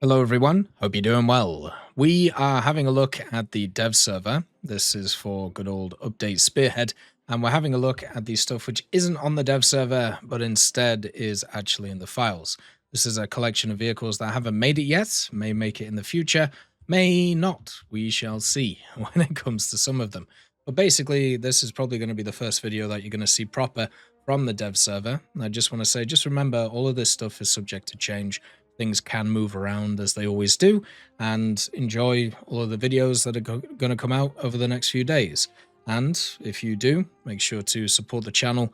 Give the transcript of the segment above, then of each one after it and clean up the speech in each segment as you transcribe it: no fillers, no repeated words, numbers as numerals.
Hello everyone, hope you're doing well. We are having a look at the dev server. This is for good old update Spearhead, and we're having a look at the stuff which isn't on the dev server, but instead is actually in the files. This is a collection of vehicles that haven't made it yet, may make it in the future, may not. We shall see when it comes to some of them. But basically, this is probably going to be the first video that you're going to see proper from the dev server. And I just want to say, just remember, all of this stuff is subject to change. Things can move around as they always do, and enjoy all of the videos that are going to come out over the next few days. And if you do, make sure to support the channel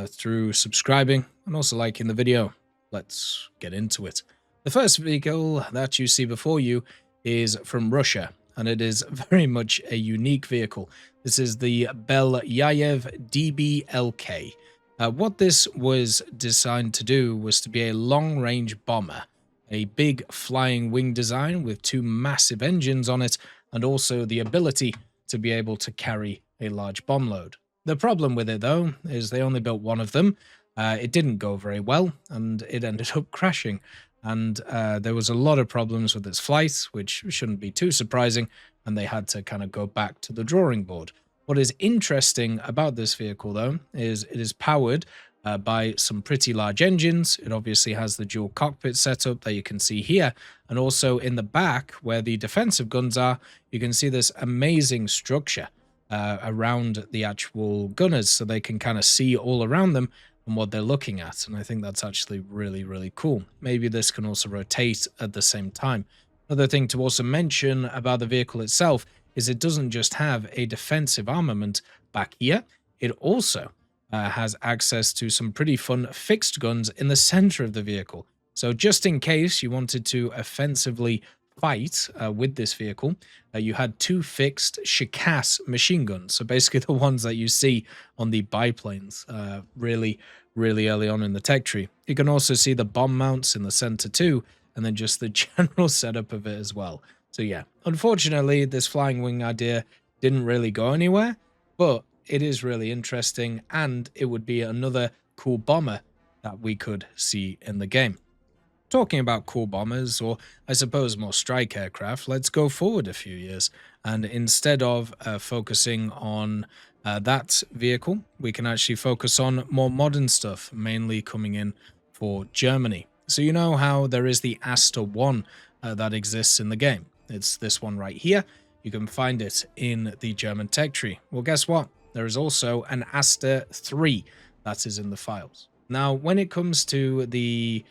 through subscribing and also liking the video. Let's get into it. The first vehicle that you see before you is from Russia, and it is very much a unique vehicle. This is the Belyayev DBLK. What this was designed to do was to be a long-range bomber, a big flying wing design with two massive engines on it, and also the ability to be able to carry a large bomb load. The problem with it, though, is they only built one of them. It didn't go very well, and it ended up crashing. And there was a lot of problems with its flight, which shouldn't be too surprising, and they had to kind of go back to the drawing board. What is interesting about this vehicle, though, is it is powered by some pretty large engines. It obviously has the dual cockpit setup that you can see here. And also in the back, where the defensive guns are, you can see this amazing structure around the actual gunners, so they can kind of see all around them and what they're looking at. And I think that's actually really, really cool. Maybe this can also rotate at the same time. Another thing to also mention about the vehicle itself is it doesn't just have a defensive armament back here, it also has access to some pretty fun fixed guns in the center of the vehicle. So just in case you wanted to offensively fight with this vehicle, you had two fixed Shikas machine guns. So basically the ones that you see on the biplanes really early on in the tech tree. You can also see the bomb mounts in the center too, and then just the general setup of it as well. So yeah, unfortunately, this flying wing idea didn't really go anywhere, but it is really interesting, and it would be another cool bomber that we could see in the game. Talking about cool bombers, or I suppose more strike aircraft, let's go forward a few years. And instead of focusing on that vehicle, we can actually focus on more modern stuff, mainly coming in for Germany. So you know how there is the ASSTA 1 that exists in the game. It's this one right here. You can find it in the German tech tree. Well, guess what? There is also an ASSTA 3 that is in the files. Now, when it comes to the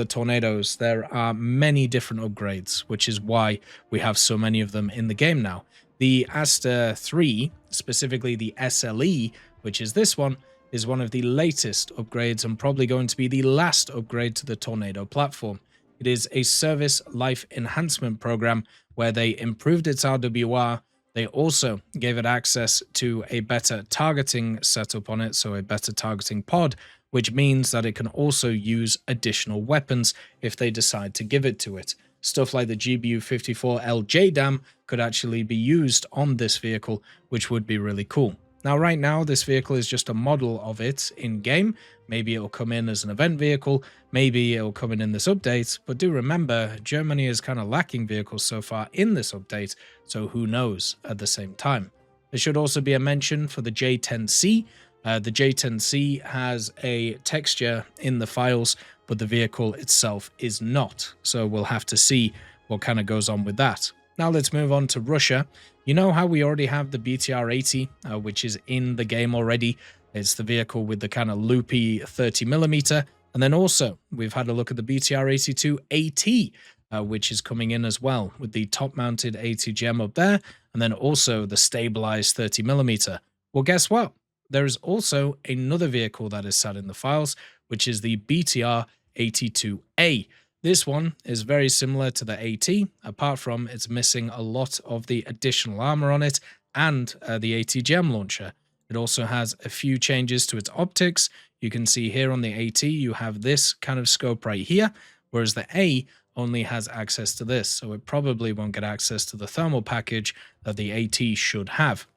tornadoes, there are many different upgrades, which is why we have so many of them in the game now. The ASSTA 3, specifically the SLE, which is this one, is one of the latest upgrades and probably going to be the last upgrade to the Tornado platform. It is a service life enhancement program where they improved its RWR. They also gave it access to a better targeting setup on it, so a better targeting pod, which means that it can also use additional weapons if they decide to give it to it. Stuff like the GBU-54L JDAM could actually be used on this vehicle, which would be really cool. Now, right now, this vehicle is just a model of it in-game. Maybe it'll come in as an event vehicle, maybe it'll come in this update, but do remember, Germany is kind of lacking vehicles so far in this update, so who knows at the same time. There should also be a mention for the J10C. The J10C has a texture in the files, but the vehicle itself is not, so we'll have to see what kind of goes on with that. Now let's move on to Russia. You know how we already have the BTR-80, which is in the game already. It's the vehicle with the kind of loopy 30mm. And then also, we've had a look at the BTR-82 AT, which is coming in as well, with the top-mounted AT-GEM up there, and then also the stabilized 30mm. Well, guess what? There is also another vehicle that is sat in the files, which is the BTR-82A. This one is very similar to the AT, apart from it's missing a lot of the additional armor on it and the AT-GEM launcher. It also has a few changes to its optics. You can see here on the AT, you have this kind of scope right here, whereas the A only has access to this, so it probably won't get access to the thermal package that the AT should have.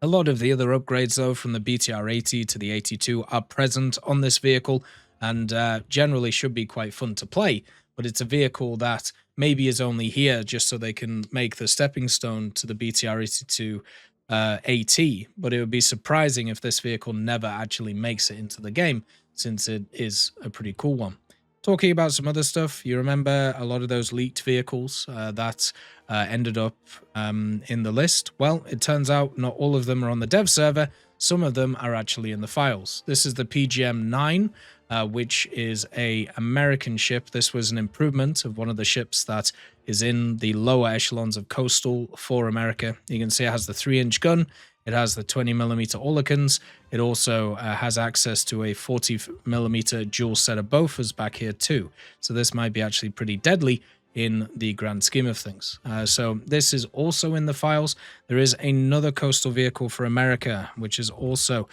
A lot of the other upgrades, though, from the BTR-80 to the 82 are present on this vehicle, and generally should be quite fun to play. but it's a vehicle that maybe is only here just so they can make the stepping stone to the BTR-82 AT, but it would be surprising if this vehicle never actually makes it into the game, since it is a pretty cool one. Talking about some other stuff, you remember a lot of those leaked vehicles that ended up in the list? Well, it turns out not all of them are on the dev server. Some of them are actually in the files. This is the PGM-9, which is an American ship. This was an improvement of one of the ships that is in the lower echelons of Coastal for America. You can see it has the 3-inch gun. It has the 20mm Oerlikons. It also has access to a 40mm dual set of Bofors back here too. So this might be actually pretty deadly in the grand scheme of things. So this is also in the files. There is another coastal vehicle for America, which is also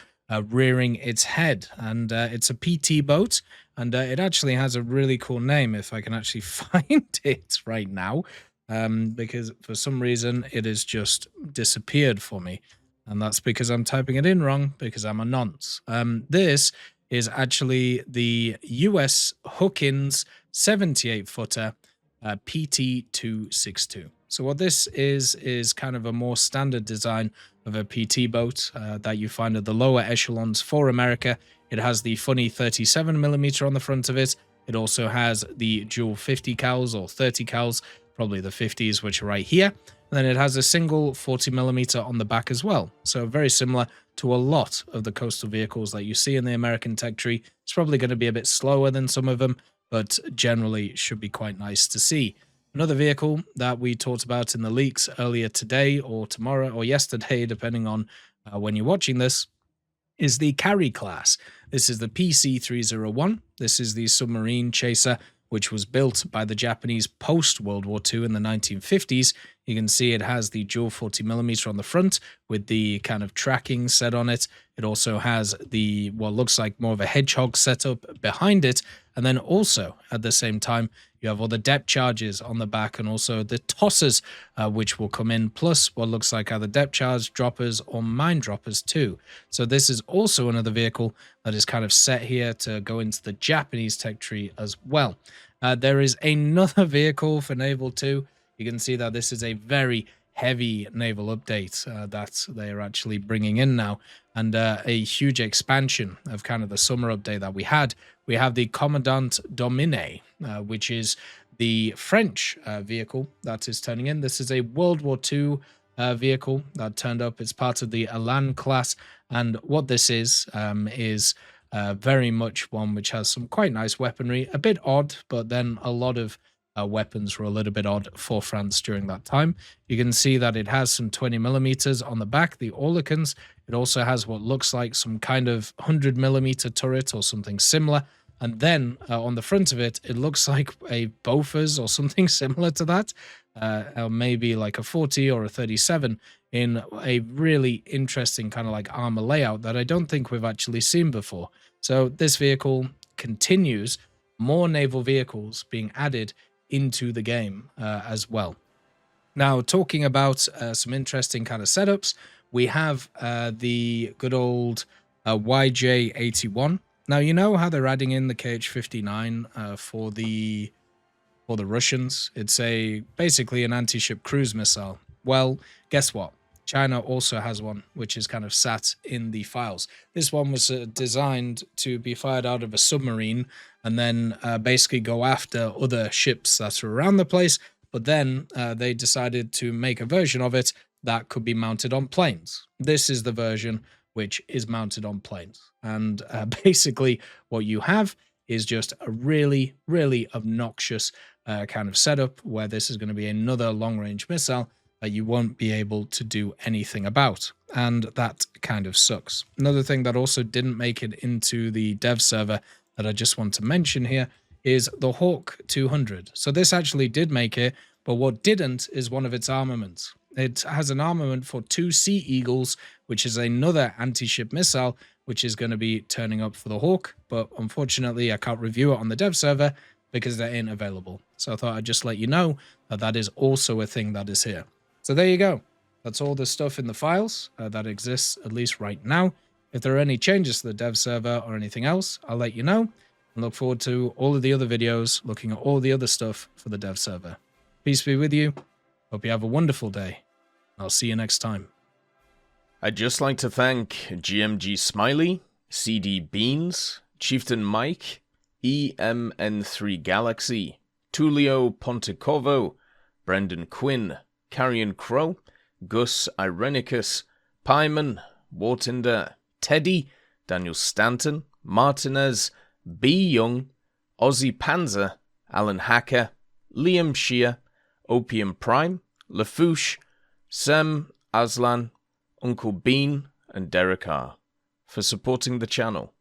rearing its head, and it's a PT boat, and it actually has a really cool name, if I can actually find it right now, because for some reason it has just disappeared for me. And that's because I'm typing it in wrong, because I'm a nonce. This is actually the US Hookins 78-footer PT-262. So what this is kind of a more standard design of a PT boat that you find at the lower echelons for America. It has the funny 37mm on the front of it. It also has the dual 50 cals or 30 cals, probably the 50s, which are right here. And then it has a single 40mm on the back as well. So very similar to a lot of the coastal vehicles that you see in the American tech tree. It's probably going to be a bit slower than some of them, but generally should be quite nice to see. Another vehicle that we talked about in the leaks earlier today or tomorrow or yesterday, depending on when you're watching this, is the Carry class. This is the PC-301. This is the submarine chaser, which was built by the Japanese post-World War II in the 1950s. You can see it has the dual 40mm on the front with the kind of tracking set on it. It also has the what looks like more of a hedgehog setup behind it. And then also, at the same time, you have all the depth charges on the back and also the tossers, which will come in, plus what looks like either depth charge droppers or mine droppers too. So this is also another vehicle that is kind of set here to go into the Japanese tech tree as well. There is another vehicle for Naval too. You can see that this is a very heavy naval update that they are actually bringing in now, and a huge expansion of kind of the summer update that we had. We have the Commandant Domine, which is the French vehicle that is turning in. This is a World War II vehicle that turned up. It's part of the Elan class, and what this is very much one which has some quite nice weaponry, a bit odd, but then a lot of weapons were a little bit odd for France during that time. You can see that it has some 20mm on the back, the Oerlikons. It also has what looks like some kind of 100mm turret or something similar. And then on the front of it, it looks like a Bofors or something similar to that, or maybe like a 40 or a 37 in a really interesting kind of like armor layout that I don't think we've actually seen before. So this vehicle continues more naval vehicles being added into the game as well. Now, talking about some interesting kind of setups, we have the good old YJ-81. Now, you know how they're adding in the KH-59 for the Russians? It's basically an anti-ship cruise missile. Well, guess what? China also has one, which is kind of sat in the files. This one was designed to be fired out of a submarine and then basically go after other ships that are around the place. But then they decided to make a version of it that could be mounted on planes. This is the version which is mounted on planes. And basically what you have is just a really, really obnoxious kind of setup where this is going to be another long-range missile that you won't be able to do anything about. And that kind of sucks. Another thing that also didn't make it into the dev server that I just want to mention here is the Hawk 200. So this actually did make it, but what didn't is one of its armaments. It has an armament for 2 Sea Eagles, which is another anti-ship missile, which is going to be turning up for the Hawk. But unfortunately, I can't review it on the dev server because they ain't available. So I thought I'd just let you know that that is also a thing that is here. So there you go. That's all the stuff in the files that exists, at least right now. If there are any changes to the dev server or anything else, I'll let you know. and look forward to all of the other videos, looking at all the other stuff for the dev server. Peace be with you. Hope you have a wonderful day. I'll see you next time. I'd just like to thank GMG Smiley, CD Beans, Chieftain Mike, EMN3 Galaxy, Tulio Pontecorvo, Brendan Quinn, Carrion Crow, Gus Irenicus, Pyman, Wartinder, Teddy, Daniel Stanton, Martinez, B. Young, Ozzy Panzer, Alan Hacker, Liam Shear, Opium Prime, Lafouche, Sem, Aslan, Uncle Bean, and Derek R. for supporting the channel.